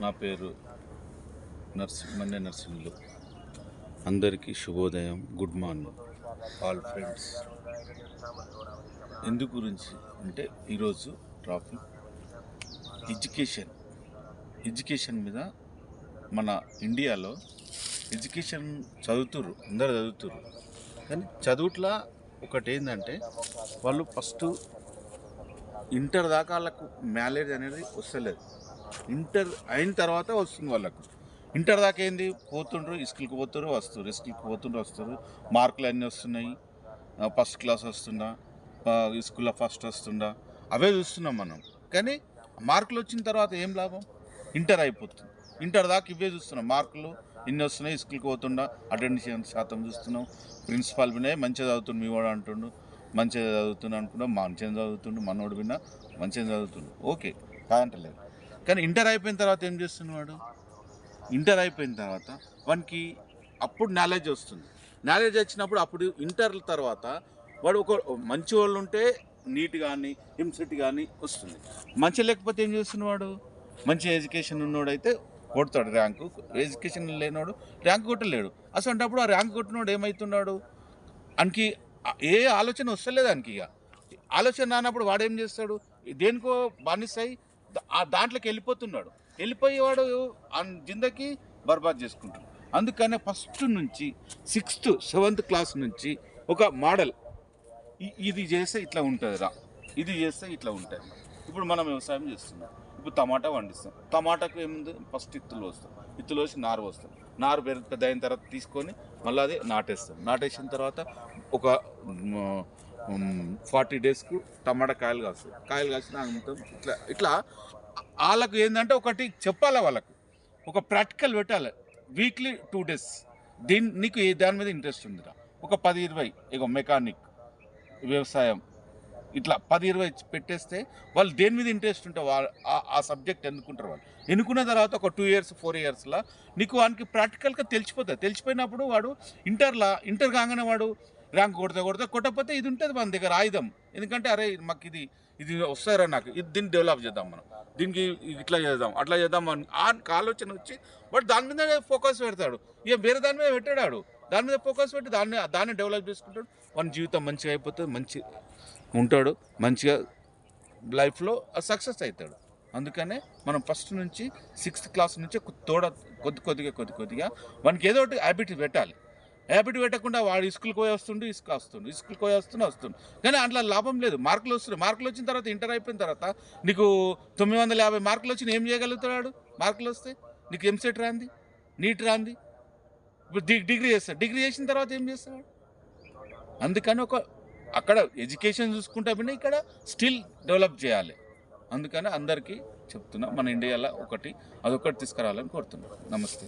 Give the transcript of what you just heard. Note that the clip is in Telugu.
నా పేరు మన్య నరసింహులు. అందరికీ శుభోదయం, గుడ్ మార్నింగ్ ఆల్ ఫ్రెండ్స్. ఎందు గురించి అంటే ఈరోజు టాపిక్ ఎడ్యుకేషన్ మీద. మన ఇండియాలో ఎడ్యుకేషన్ అందరూ చదువుతుర్రు, కానీ చదువుట్లా ఒకటి ఏంటంటే వాళ్ళు ఫస్ట్ ఇంటర్ దాకా వాళ్ళకు మ్యారేజ్ అనేది వస్తలేదు. ఇంటర్ అయిన తర్వాత వస్తుంది వాళ్ళకు. ఇంటర్ దాకా ఏంది, పోతుండ్రు, స్కూల్కి పోతున్నారు, వస్తారు, మార్కులు అన్నీ వస్తున్నాయి, ఫస్ట్ క్లాస్ వస్తుందా, స్కూల్లో ఫస్ట్ వస్తుందా, అవే చూస్తున్నాం మనం. కానీ మార్కులు వచ్చిన తర్వాత ఏం లాభం? ఇంటర్ అయిపోతుంది. ఇంటర్ దాకా ఇవే చూస్తున్నాం, మార్కులు ఇన్ని వస్తున్నాయి, స్కూల్కి పోతుండా, అటెండెన్స్ శాతం చూస్తున్నాం. ప్రిన్సిపాల్ వినే మంచిగా చదువుతుండు, మీ వాడు అంటుండు మంచిగా చదువుతున్నా అనుకున్నా, మంచిగా చదువుతుండు, మనోడు విన్నా మంచిగా చదువుతుండు, ఓకే కాదంటలేదు. కానీ ఇంటర్ అయిపోయిన తర్వాత ఏం చేస్తున్నాడు? ఇంటర్ అయిపోయిన తర్వాత వానికి అప్పుడు నాలెడ్జ్ వస్తుంది. నాలెడ్జ్ వచ్చినప్పుడు అప్పుడు ఇంటర్ తర్వాత వాడు ఒక మంచి వాళ్ళు ఉంటే నీట్ కానీ ఎంసెట్ కానీ వస్తుంది. మంచి లేకపోతే ఏం చేస్తున్నవాడు? మంచి ఎడ్యుకేషన్ ఉన్నోడైతే కొడతాడు ర్యాంకు, ఎడ్యుకేషన్ లేనివాడు ర్యాంకు కొట్టలేడు. అసలు ఆ ర్యాంకు కొట్టినోడు ఏమవుతున్నాడు? వానికి ఏ ఆలోచన వస్తలేదు. దానికి ఇక ఆలోచన రానప్పుడు వాడు ఏం చేస్తాడు? దేనికో బానిసాయి దాంట్లోకి వెళ్ళిపోయేవాడు జిందగీ బర్బాద్ చేసుకుంటాడు. అందుకనే ఫస్ట్ నుంచి 6th 7th క్లాస్ నుంచి ఒక మోడల్, ఇది చేస్తే ఇట్లా ఉంటుందిరా, ఇది చేస్తే ఇట్లా ఉంటుంది. ఇప్పుడు మనం వ్యవసాయం చేస్తున్నాం, ఇప్పుడు టమాటా పండిస్తాం. టమాటాకు ఏముంది? ఫస్ట్ ఇత్తులు వేసి నారు వస్తాం. నారు పెద్ద అయిన తర్వాత తీసుకొని మళ్ళీ అది నాటేసిన తర్వాత ఒక 40 డేస్కు టమాటా కాయలు కాసిన అంతం ఇట్లా వాళ్ళకు ఏంటంటే ఒకటి చెప్పాలి, వాళ్ళకు ఒక ప్రాక్టికల్ పెట్టాలి. వీక్లీ 2 days నీకు దాని మీద ఇంట్రెస్ట్ ఉందిరా, ఒక 10-20 ఇక మెకానిక్, వ్యవసాయం, ఇట్లా 10-20 పెట్టేస్తే వాళ్ళు దేని మీద ఇంట్రెస్ట్ ఉంటే ఆ సబ్జెక్ట్ ఎన్నుకుంటారు. వాళ్ళు ఎన్నుకున్న తర్వాత ఒక 2 years 4 yearsలో నీకు వానికి ప్రాక్టికల్గా తెలిసిపోతుంది. తెలిసిపోయినప్పుడు వాడు ఇంటర్ కాగానే వాడు ర్యాంక్ కొట్టకపోతే ఇది ఉంటుంది మన దగ్గర ఆయుధం. ఎందుకంటే అరే మాకు ఇది వస్తారా, నాకు దీన్ని డెవలప్ చేద్దాం, మనం దీనికి ఇట్లా చేద్దాం, అట్లా చేద్దాం అని ఆలోచన వచ్చి వాడు దాని మీద ఫోకస్ పెడతాడు. ఇక వేరే దాని మీద పెట్టాడు, దాని మీద ఫోకస్ పెట్టి దాన్ని డెవలప్ చేసుకుంటాడు. వాని జీవితం మంచిగా అయిపోతుంది, మంచి ఉంటాడు, మంచిగా లైఫ్లో సక్సెస్ అవుతాడు. అందుకనే మనం ఫస్ట్ నుంచి 6th క్లాస్ నుంచి కొద్దిగా వానికి ఏదో ఒకటి హ్యాబిట్ పెట్టాలి. హ్యాబిట్ పెట్టకుండా వాడు స్కూల్కి పోయి వస్తుంది. కానీ అట్లా లాభం లేదు. మార్కులు వచ్చిన తర్వాత ఇంటర్ అయిపోయిన తర్వాత నీకు 950 మార్కులు వచ్చి ఏం చేయగలుగుతాడు? మార్కులు వస్తే నీకు ఎంసెట్ రాంది, నీట్ రాంది, ఇప్పుడు డిగ్రీ చేసిన తర్వాత ఏం చేస్తాడు? అందుకని అక్కడ ఎడ్యుకేషన్ చూసుకుంటా విన్నా ఇక్కడ స్టిల్ డెవలప్ చేయాలి. అందుకని అందరికీ చెప్తున్నా, మన ఇండియాలో అదొకటి తీసుకురావాలని కోరుతున్నాను. నమస్తే.